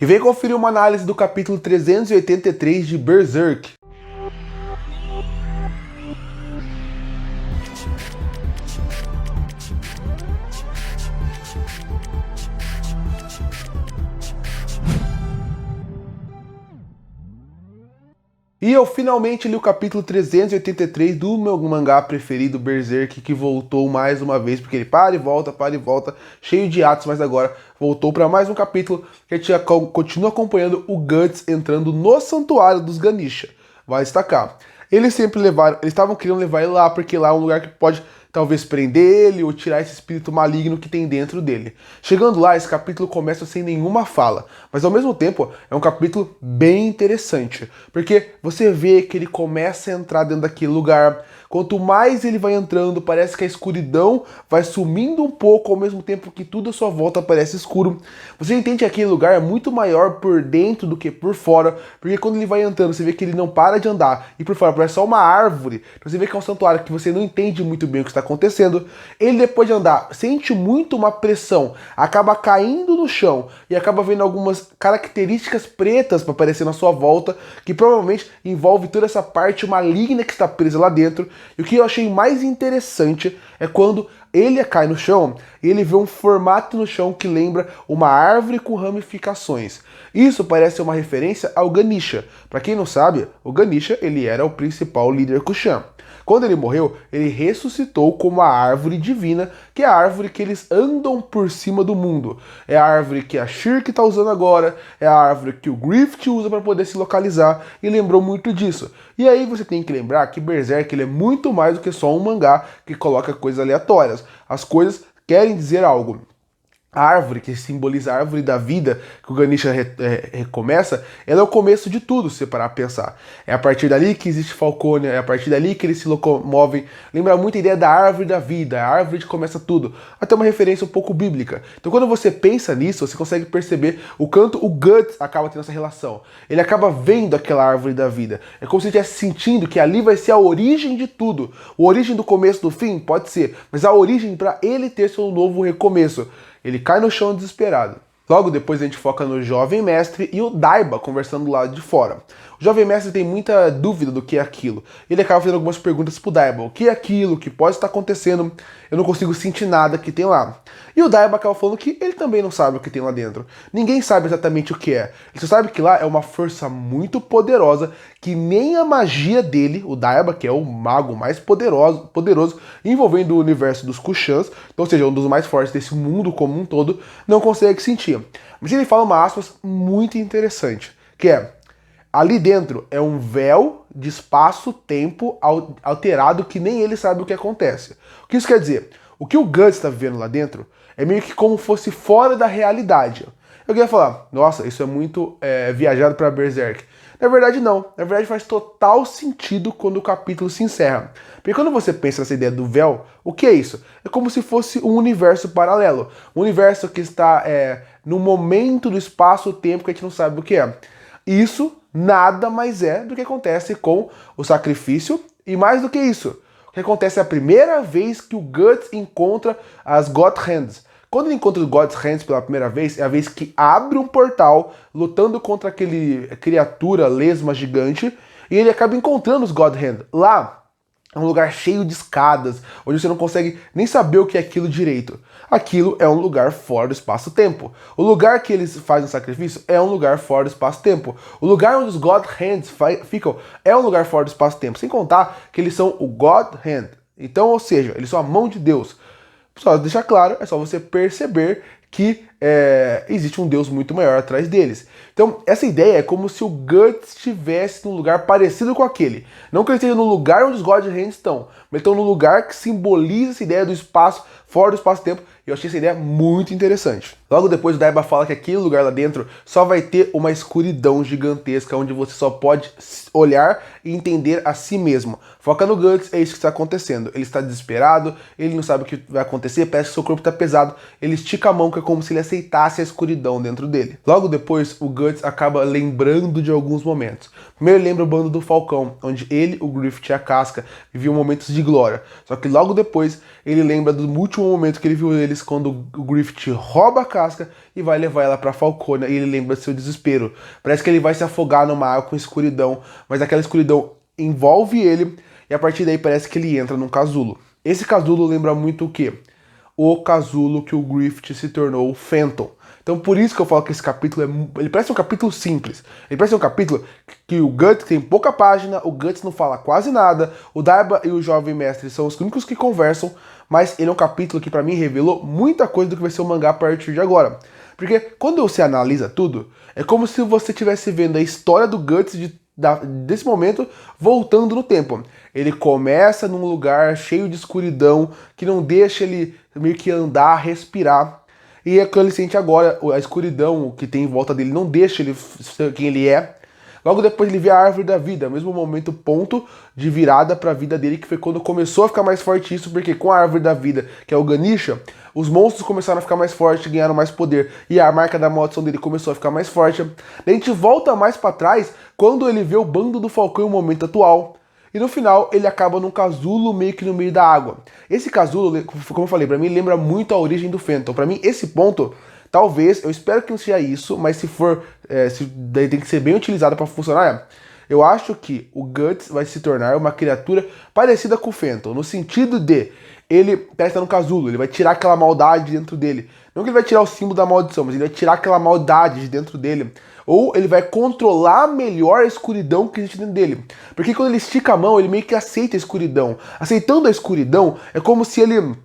E vem conferir uma análise do capítulo 383 de Berserk. E eu finalmente li o capítulo 383 do meu mangá preferido, Berserk, que voltou mais uma vez, porque ele para e volta, cheio de atos, mas agora voltou para mais um capítulo que a gente continua acompanhando o Guts entrando no santuário dos Ganisha. Vai destacar. Eles estavam querendo levar ele lá, porque lá é um lugar que pode talvez prender ele ou tirar esse espírito maligno que tem dentro dele. Chegando lá, esse capítulo começa sem nenhuma fala, mas ao mesmo tempo é um capítulo bem interessante, porque você vê que ele começa a entrar dentro daquele lugar. Quanto mais ele vai entrando, parece que a escuridão vai sumindo um pouco, ao mesmo tempo que tudo à sua volta parece escuro. Você entende que aquele lugar é muito maior por dentro do que por fora, porque quando ele vai entrando, você vê que ele não para de andar, e por fora parece só uma árvore. Então você vê que é um santuário que você não entende muito bem o que está acontecendo. Ele, depois de andar, sente muito uma pressão, acaba caindo no chão, e acaba vendo algumas características pretas para aparecer na sua volta, que provavelmente envolve toda essa parte maligna que está presa lá dentro. E o que eu achei mais interessante é quando ele cai no chão e ele vê um formato no chão que lembra uma árvore com ramificações. Isso parece uma referência ao Ganisha. Para quem não sabe, o Ganisha ele era o principal líder Kushan. Quando ele morreu, ele ressuscitou como a árvore divina, que é a árvore que eles andam por cima do mundo. É a árvore que a Shirk está usando agora, é a árvore que o Griffith usa para poder se localizar, e lembrou muito disso. E aí você tem que lembrar que Berserk ele é muito mais do que só um mangá que coloca coisas aleatórias. As coisas querem dizer algo. A árvore, que simboliza a árvore da vida, que o Ganisha recomeça, ela é o começo de tudo, se você parar pra pensar. É a partir dali que existe Falconia, é a partir dali que eles se locomovem. Lembra muito a ideia da árvore da vida, a árvore que começa tudo. Até uma referência um pouco bíblica. Então quando você pensa nisso, você consegue perceber o quanto o Guts acaba tendo essa relação. Ele acaba vendo aquela árvore da vida. É como se ele estivesse sentindo que ali vai ser a origem de tudo. A origem do começo do fim? Pode ser. Mas a origem para ele ter seu novo recomeço. Ele cai no chão desesperado. Logo depois a gente foca no jovem mestre e o Daiba conversando do lado de fora. O jovem mestre tem muita dúvida do que é aquilo. Ele acaba fazendo algumas perguntas pro Daiba. O que é aquilo? O que pode estar acontecendo? Eu não consigo sentir nada que tem lá. E o Daiba acaba falando que ele também não sabe o que tem lá dentro. Ninguém sabe exatamente o que é. Ele só sabe que lá é uma força muito poderosa que nem a magia dele, o Daiba, que é o mago mais poderoso envolvendo o universo dos Kushans, então, ou seja, um dos mais fortes desse mundo como um todo, não consegue sentir. Mas ele fala uma aspas muito interessante, que é: ali dentro é um véu de espaço-tempo alterado que nem ele sabe o que acontece. O que isso quer dizer? O que o Guts está vivendo lá dentro é meio que como fosse fora da realidade. Eu queria falar, nossa, isso é muito viajado para Berserk. Na verdade não, na verdade faz total sentido quando o capítulo se encerra. Porque quando você pensa nessa ideia do véu, o que é isso? É como se fosse um universo paralelo. Um universo que está no momento do espaço-tempo que a gente não sabe o que é. Isso nada mais é do que acontece com o sacrifício, e mais do que isso, o que acontece é a primeira vez que o Guts encontra as God Hands. Quando ele encontra os God's Hands pela primeira vez, é a vez que abre um portal lutando contra aquele criatura lesma gigante, e ele acaba encontrando os God Hands. Lá é um lugar cheio de escadas, onde você não consegue nem saber o que é aquilo direito. Aquilo é um lugar fora do espaço-tempo. O lugar que eles fazem o sacrifício é um lugar fora do espaço-tempo. O lugar onde os God Hands ficam é um lugar fora do espaço-tempo. Sem contar que eles são o God Hand. Então, ou seja, eles são a mão de Deus. Só deixar claro, é só você perceber que existe um Deus muito maior atrás deles. Então, essa ideia é como se o Guts estivesse num lugar parecido com aquele. Não que ele esteja no lugar onde os God Hands estão, mas estão no lugar que simboliza essa ideia do espaço, fora do espaço-tempo. E eu achei essa ideia muito interessante. Logo depois o Daiba fala que aquele lugar lá dentro só vai ter uma escuridão gigantesca, onde você só pode olhar e entender a si mesmo. Foca no Guts, é isso que está acontecendo. Ele está desesperado, ele não sabe o que vai acontecer, parece que seu corpo está pesado, ele estica a mão, que é como se ele aceitasse a escuridão dentro dele. Logo depois, o Guts acaba lembrando de alguns momentos. Primeiro ele lembra o bando do Falcão, onde ele, o Griffith e a Casca viviam momentos de glória. Só que logo depois ele lembra do último momento que ele viu eles quando o Griffith rouba a casca e vai levar ela pra Falconia, e ele lembra seu desespero. Parece que ele vai se afogar numa água com escuridão, mas aquela escuridão envolve ele, e a partir daí parece que ele entra num casulo. Esse casulo lembra muito o quê? O casulo que o Griffith se tornou o Phantom. Então por isso que eu falo que esse capítulo ele parece um capítulo simples. Ele parece um capítulo que o Guts tem pouca página, o Guts não fala quase nada, o Daiba e o Jovem Mestre são os únicos que conversam, mas ele é um capítulo que pra mim revelou muita coisa do que vai ser o mangá a partir de agora. Porque quando você analisa tudo, é como se você estivesse vendo a história do Guts desse momento voltando no tempo. Ele começa num lugar cheio de escuridão, que não deixa ele meio que andar, respirar. E é quando ele sente agora, a escuridão que tem em volta dele não deixa ele ser quem ele é. Logo depois ele vê a árvore da vida, mesmo momento, ponto de virada para a vida dele, que foi quando começou a ficar mais forte isso, porque com a árvore da vida, que é o Ganisha, os monstros começaram a ficar mais fortes, ganharam mais poder, e a marca da maldição dele começou a ficar mais forte. Daí a gente volta mais para trás, quando ele vê o bando do Falcão no momento atual. E no final ele acaba num casulo meio que no meio da água. Esse casulo, como eu falei, pra mim lembra muito a origem do Phantom. Pra mim esse ponto, talvez, eu espero que não seja isso, mas se for, daí tem que ser bem utilizado pra funcionar. Eu acho que o Guts vai se tornar uma criatura parecida com o Phantom, no sentido de ele parece estar no casulo, ele vai tirar aquela maldade dentro dele. Não que ele vai tirar o símbolo da maldição, mas ele vai tirar aquela maldade de dentro dele. Ou ele vai controlar melhor a escuridão que existe dentro dele. Porque quando ele estica a mão, ele meio que aceita a escuridão. Aceitando a escuridão, é como se ele...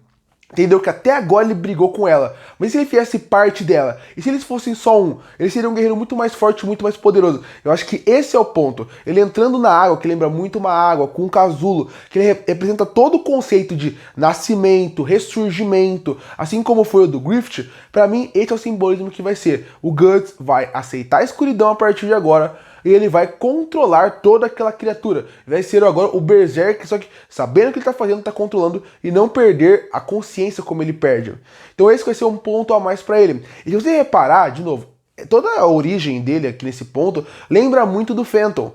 Entendeu? Que até agora ele brigou com ela. Mas se ele fizesse parte dela? E se eles fossem só um? Ele seria um guerreiro muito mais forte, muito mais poderoso. Eu acho que esse é o ponto. Ele entrando na água, que lembra muito uma água, com um casulo, que ele representa todo o conceito de nascimento, ressurgimento, assim como foi o do Griffith. Pra mim, esse é o simbolismo que vai ser. O Guts vai aceitar a escuridão a partir de agora, e ele vai controlar toda aquela criatura. Vai ser agora o Berserk, só que sabendo o que ele está fazendo, está controlando e não perder a consciência como ele perde. Então esse vai ser um ponto a mais para ele. E se você reparar, de novo, toda a origem dele aqui nesse ponto lembra muito do Phantom.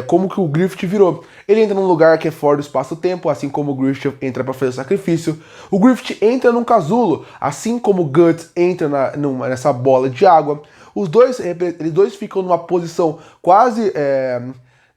Como que o Griffith virou. Ele entra num lugar que é fora do espaço-tempo, assim como o Griffith entra para fazer o sacrifício. O Griffith entra num casulo, assim como o Guts entra nessa bola de água. Eles dois ficam numa posição quase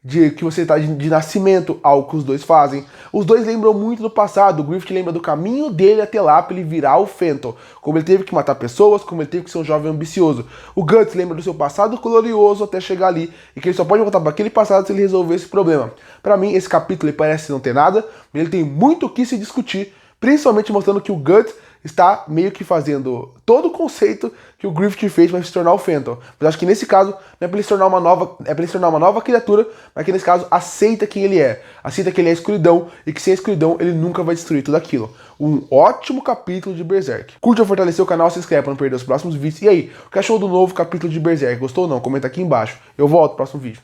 de que você está de nascimento, algo que os dois fazem. Os dois lembram muito do passado. O Griffith lembra do caminho dele até lá para ele virar o Phantom. Como ele teve que matar pessoas, como ele teve que ser um jovem ambicioso. O Guts lembra do seu passado glorioso até chegar ali, e que ele só pode voltar para aquele passado se ele resolver esse problema. Para mim, esse capítulo ele parece não ter nada, mas ele tem muito o que se discutir, principalmente mostrando que o Guts está meio que fazendo todo o conceito que o Griffith fez para se tornar o Phantom. Mas acho que nesse caso não é para ele se tornar uma nova, é para ele se tornar uma nova criatura, mas que nesse caso aceita quem ele é, aceita que ele é a escuridão e que sem a escuridão ele nunca vai destruir tudo aquilo. Um ótimo capítulo de Berserk. Curte ou fortalecer o canal, se inscreve para não perder os próximos vídeos. E aí, o que achou do novo capítulo de Berserk? Gostou ou não? Comenta aqui embaixo. Eu volto no próximo vídeo.